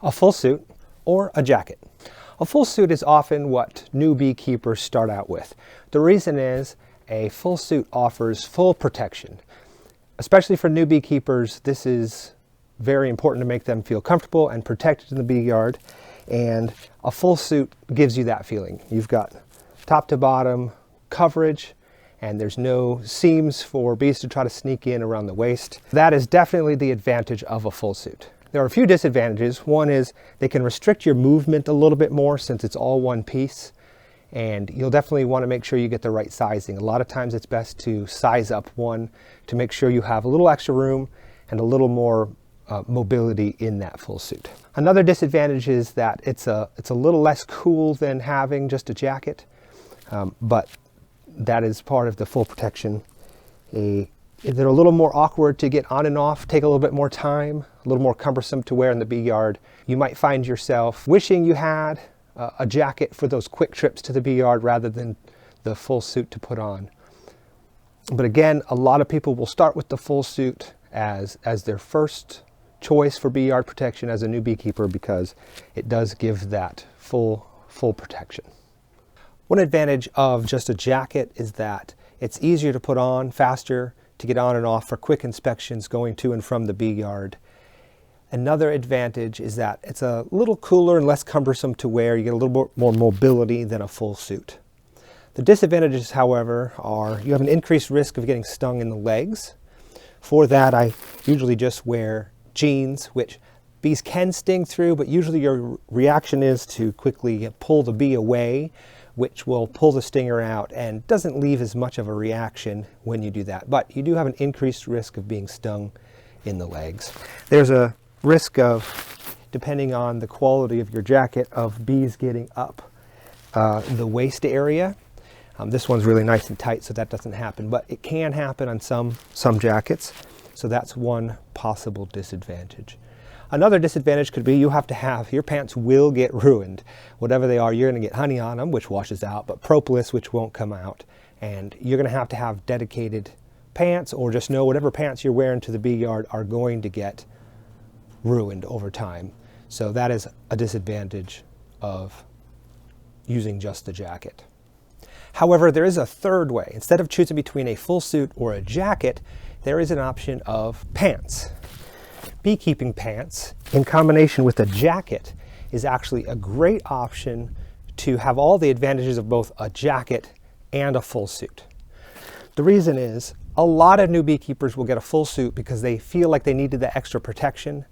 a full suit or a jacket. A full suit is often what new beekeepers start out with. The reason is a full suit offers full protection. Especially for new beekeepers, this is very important to make them feel comfortable and protected in the bee yard. And a full suit gives you that feeling. You've got top to bottom coverage, and there's no seams for bees to try to sneak in around the waist. That is definitely the advantage of a full suit. There are a few disadvantages. One is they can restrict your movement a little bit more since it's all one piece, and you'll definitely want to make sure you get the right sizing. A lot of times it's best to size up one to make sure you have a little extra room and a little more mobility in that full suit. Another disadvantage is that it's a little less cool than having just a jacket, but that is part of the full protection. They're a little more awkward to get on and off, take a little bit more time, a little more cumbersome to wear in the bee yard. You might find yourself wishing you had a jacket for those quick trips to the bee yard rather than the full suit to put on. But again, a lot of people will start with the full suit as their first choice for bee yard protection as a new beekeeper because it does give that full protection. One advantage of just a jacket is that it's easier to put on, faster to get on and off for quick inspections going to and from the bee yard. Another advantage is that it's a little cooler and less cumbersome to wear. You get a little more mobility than a full suit. The disadvantages, however, are you have an increased risk of getting stung in the legs. For that, I usually just wear jeans, which bees can sting through, but usually your reaction is to quickly pull the bee away, which will pull the stinger out and doesn't leave as much of a reaction when you do that. But you do have an increased risk of being stung in the legs. There's a risk of, depending on the quality of your jacket, of bees getting up the waist area. This one's really nice and tight, so that doesn't happen, but it can happen on some jackets. So that's one possible disadvantage. Another disadvantage could be you have to have, your pants will get ruined. Whatever they are, you're going to get honey on them, which washes out, but propolis, which won't come out. And you're going to have dedicated pants, or just know whatever pants you're wearing to the bee yard are going to get ruined over time. So that is a disadvantage of using just the jacket. However, there is a third way. Instead of choosing between a full suit or a jacket, there is an option of pants. Beekeeping pants in combination with a jacket is actually a great option to have all the advantages of both a jacket and a full suit. The reason is a lot of new beekeepers will get a full suit because they feel like they needed the extra protection,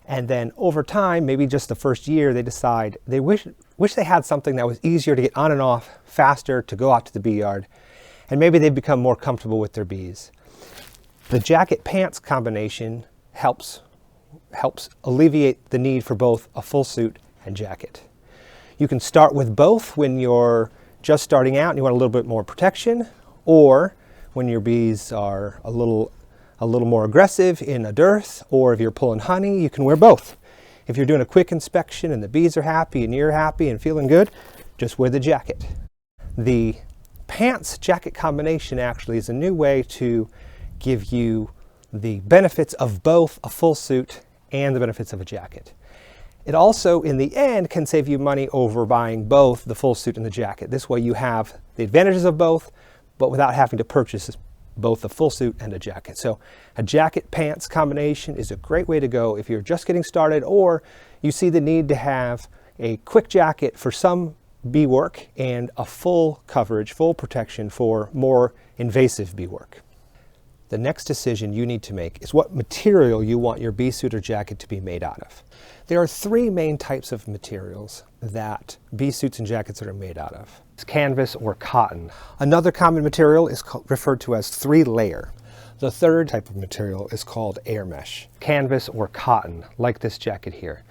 and then over time, maybe just the first year, they decide they wish they had something that was easier to get on and off, faster to go out to the bee yard, and maybe they become more comfortable with their bees. The jacket pants combination helps alleviate the need for both a full suit and jacket. You can start with both when you're just starting out and you want a little bit more protection, or when your bees are a little more aggressive in a dearth, or if you're pulling honey, you can wear both. If you're doing a quick inspection and the bees are happy and you're happy and feeling good, just wear the jacket. The pants jacket combination actually is a new way to give you the benefits of both a full suit and the benefits of a jacket. It also, in the end, can save you money over buying both the full suit and the jacket. This way you have the advantages of both, but without having to purchase both a full suit and a jacket. So a jacket pants combination is a great way to go if you're just getting started, or you see the need to have a quick jacket for some bee work and a full coverage, full protection for more invasive bee work. The next decision you need to make is what material you want your bee suit or jacket to be made out of. There are three main types of materials that bee suits and jackets are made out of. It's canvas or cotton. Another common material is referred to as 3-layer. The third type of material is called air mesh. Canvas or cotton, like this jacket here.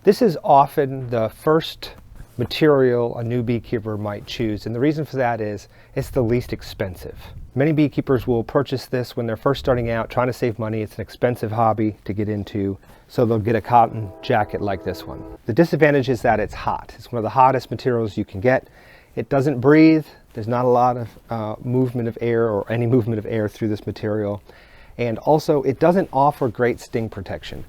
This is often the first material a new beekeeper might choose, and the reason for that is it's the least expensive. Many beekeepers will purchase this when they're first starting out, trying to save money. It's an expensive hobby to get into, so they'll get a cotton jacket like this one. The disadvantage is that it's hot. It's one of the hottest materials you can get. It doesn't breathe. There's not a lot of movement of air or any movement of air through this material. And also, it doesn't offer great sting protection.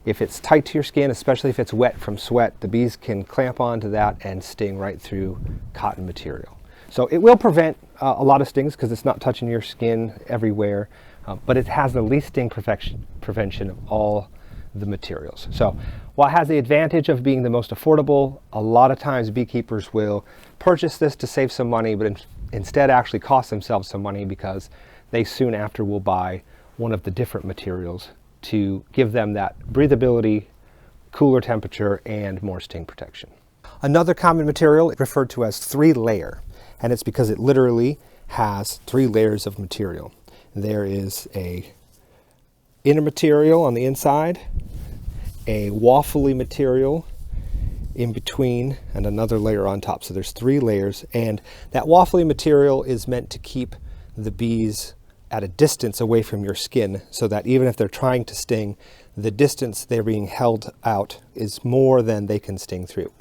If it's tight to your skin, especially if it's wet from sweat, the bees can clamp onto that and sting right through cotton material. So it will prevent a lot of stings because it's not touching your skin everywhere, but it has the least sting prevention of all the materials. So while it has the advantage of being the most affordable, a lot of times beekeepers will purchase this to save some money, but instead actually cost themselves some money because they soon after will buy one of the different materials to give them that breathability, cooler temperature, and more sting protection. Another common material is referred to as 3-layer, and it's because it literally has 3 layers of material. There is a inner material on the inside, a waffly material in between, and another layer on top. So there's 3 layers, and that waffly material is meant to keep the bees at a distance away from your skin, so that even if they're trying to sting, the distance they're being held out is more than they can sting through.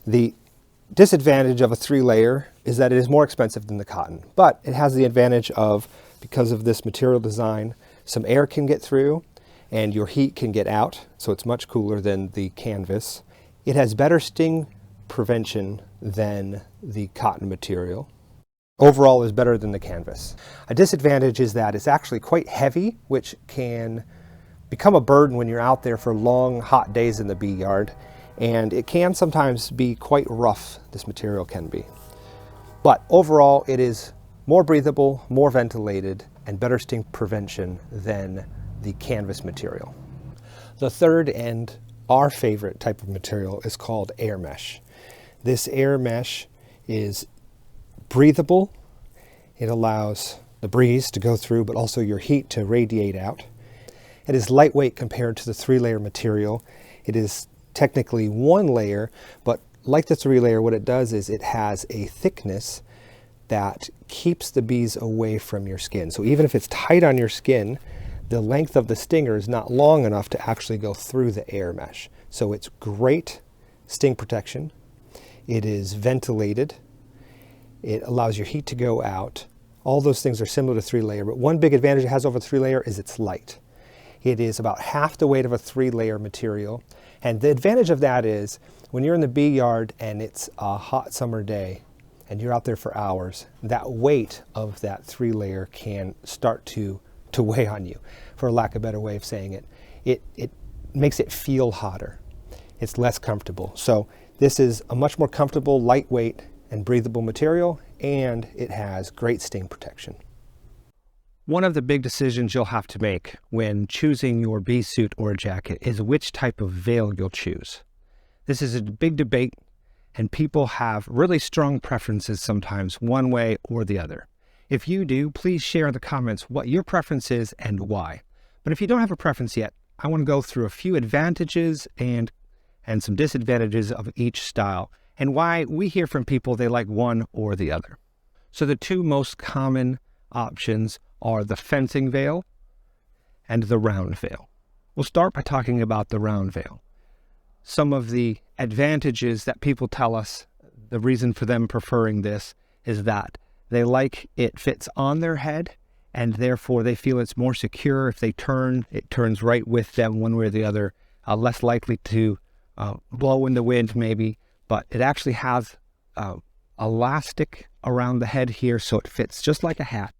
The disadvantage of a 3-layer is that it is more expensive than the cotton, but it has the advantage of, because of this material design, some air can get through and your heat can get out, so it's much cooler than the canvas. It has better sting prevention than the cotton material. Overall is better than the canvas. A disadvantage is that it's actually quite heavy, which can become a burden when you're out there for long, hot days in the bee yard, and it can sometimes be quite rough, this material can be. But overall, it is more breathable, more ventilated, and better sting prevention than the canvas material. The third and our favorite type of material is called air mesh. This air mesh is breathable. It allows the breeze to go through, but also your heat to radiate out. It is lightweight compared to the 3-layer material. It is technically 1 layer, but like the 3-layer, what it does is it has a thickness that keeps the bees away from your skin. So even if it's tight on your skin, the length of the stinger is not long enough to actually go through the air mesh. So it's great sting protection. It is ventilated. It allows your heat to go out. All those things are similar to 3-layer, but one big advantage it has over 3-layer is it's light. It is about half the weight of a 3-layer material. And the advantage of that is when you're in the bee yard and it's a hot summer day and you're out there for hours, that weight of that 3-layer can start to weigh on you, for lack of a better way of saying it. It makes it feel hotter. It's less comfortable. So this is a much more comfortable, lightweight, and breathable material, and it has great sting protection. One of the big decisions you'll have to make when choosing your bee suit or jacket is which type of veil you'll choose. This is a big debate, and people have really strong preferences sometimes one way or the other. If you do, please share in the comments what your preference is and why. But if you don't have a preference yet, I want to go through a few advantages and some disadvantages of each style, and why we hear from people they like one or the other. So the 2 most common options are the fencing veil and the round veil. We'll start by talking about the round veil. Some of the advantages that people tell us, the reason for them preferring this is that they like it fits on their head, and therefore they feel it's more secure. If they turn, it turns right with them one way or the other, less likely to blow in the wind maybe, but it actually has elastic around the head here, so it fits just like a hat.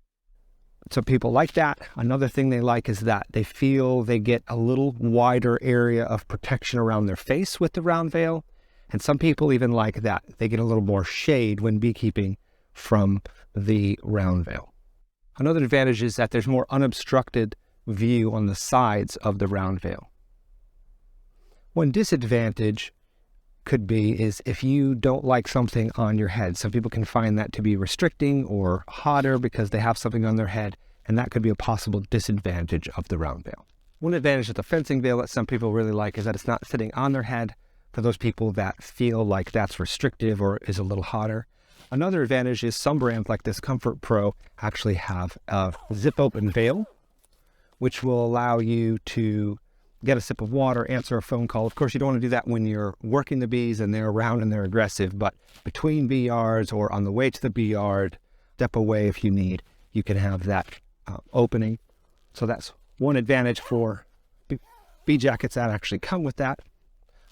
So people like that. Another thing they like is that they feel they get a little wider area of protection around their face with the round veil. And some people even like that. They get a little more shade when beekeeping from the round veil. Another advantage is that there's more unobstructed view on the sides of the round veil. One disadvantage could be is if you don't like something on your head. Some people can find that to be restricting or hotter because they have something on their head, and that could be a possible disadvantage of the round veil. One advantage of the fencing veil that some people really like is that it's not sitting on their head for those people that feel like that's restrictive or is a little hotter. Another advantage is some brands like this Comfort Pro actually have a zip open veil, which will allow you to get a sip of water, answer a phone call. Of course, you don't want to do that when you're working the bees and they're around and they're aggressive, but between bee yards or on the way to the bee yard, step away if you need, you can have that opening. So that's one advantage for bee jackets that actually come with that.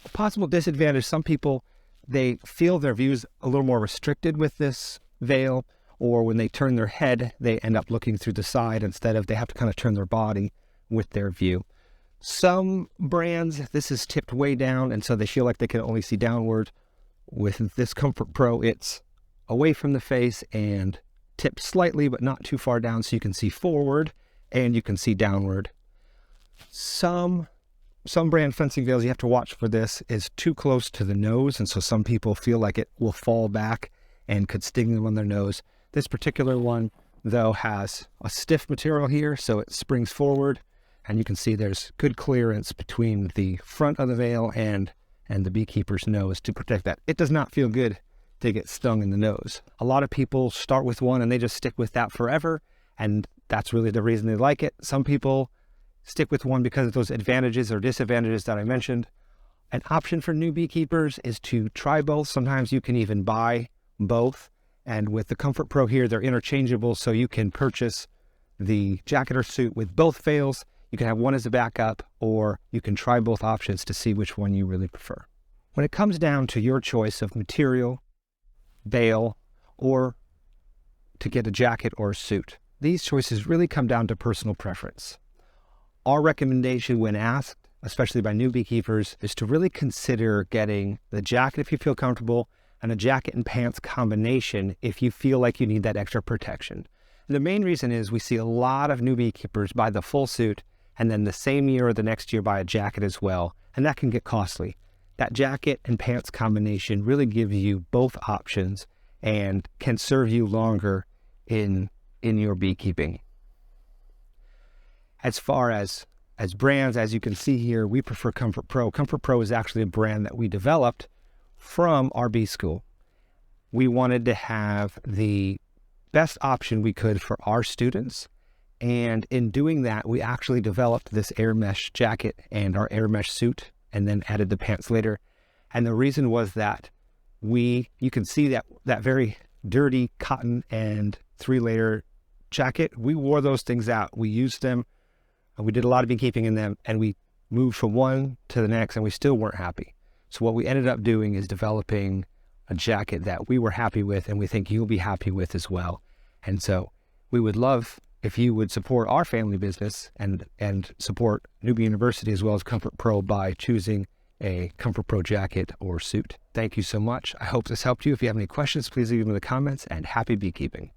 A possible disadvantage, some people, they feel their view's a little more restricted with this veil, or when they turn their head, they end up looking through the side instead of they have to kind of turn their body with their view. Some brands, this is tipped way down, and so they feel like they can only see downward. With this Comfort Pro, it's away from the face and tipped slightly, but not too far down, so you can see forward and you can see downward. Some brand fencing veils, you have to watch for this, is too close to the nose, and so some people feel like it will fall back and could sting them on their nose. This particular one, though, has a stiff material here, so it springs forward, and you can see there's good clearance between the front of the veil and the beekeeper's nose to protect that. It does not feel good to get stung in the nose. A lot of people start with one and they just stick with that forever, and that's really the reason they like it. Some people stick with one because of those advantages or disadvantages that I mentioned. An option for new beekeepers is to try both. Sometimes you can even buy both. And with the Comfort Pro here, they're interchangeable, so you can purchase the jacket or suit with both veils. You can have one as a backup, or you can try both options to see which one you really prefer. When it comes down to your choice of material, veil, or to get a jacket or a suit, these choices really come down to personal preference. Our recommendation when asked, especially by new beekeepers, is to really consider getting the jacket if you feel comfortable, and a jacket and pants combination if you feel like you need that extra protection. And the main reason is we see a lot of new beekeepers buy the full suit and then the same year or the next year buy a jacket as well, and that can get costly. That jacket and pants combination really gives you both options and can serve you longer in your beekeeping. As far as brands, as you can see here, we prefer Comfort Pro. Comfort Pro is actually a brand that we developed from our bee school. We wanted to have the best option we could for our students, and in doing that, we actually developed this air mesh jacket and our air mesh suit, and then added the pants later. And the reason was that you can see that very dirty cotton and 3-layer jacket. We wore those things out. We used them. We did a lot of beekeeping in them, and we moved from one to the next, and we still weren't happy. So what we ended up doing is developing a jacket that we were happy with, and we think you'll be happy with as well. And so we would love if you would support our family business and support Newbie University as well as Comfort Pro by choosing a Comfort Pro jacket or suit. Thank you so much. I hope this helped you. If you have any questions, please leave them in the comments, and happy beekeeping.